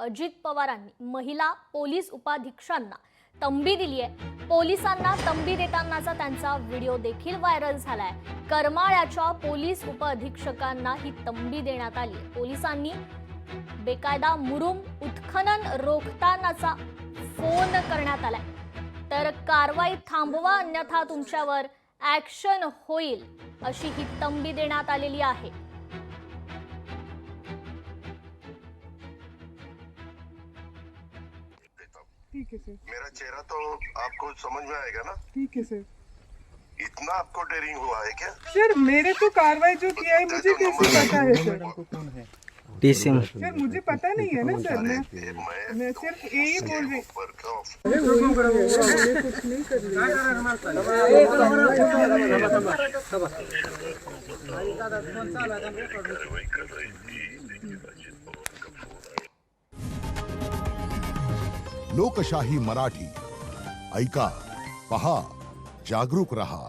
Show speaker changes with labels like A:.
A: अजित पवारांनी महिला पोलीस उपाधीक्षकांना तंबी दिली आहे। पोलिसांना तंबी देतानाचा त्यांचा व्हिडिओ देखील व्हायरल झालाय। करमाळ्याच्या पोलीस उपाधीक्षकांना ही तंबी देण्यात आली आहे। पोलिसांनी बेकायदा मुरुम उत्खनन रोखतानाचा फोन करण्यात आलाय, तर कारवाई थांबवा अन्यथा तुमच्यावर ऍक्शन होईल अशी ही तंबी देण्यात आलेली आहे।
B: ठीक है सर।
C: मेरा चेहरा तो आपको समझ में आएगा ना?
B: ठीक है सर।
C: इतना आपको डेयरिंग हुआ है क्या?
B: सर मेरे तो कार्रवाई जो किया है मुझे कैसे पता है सर?
D: टीसीएम
B: सर मुझे पता नहीं है ना सर। मैं सिर्फ यही बोल रही कुछ नहीं कर
E: लोकशाही मराठी ऐका, पहा, जागरूक रहा।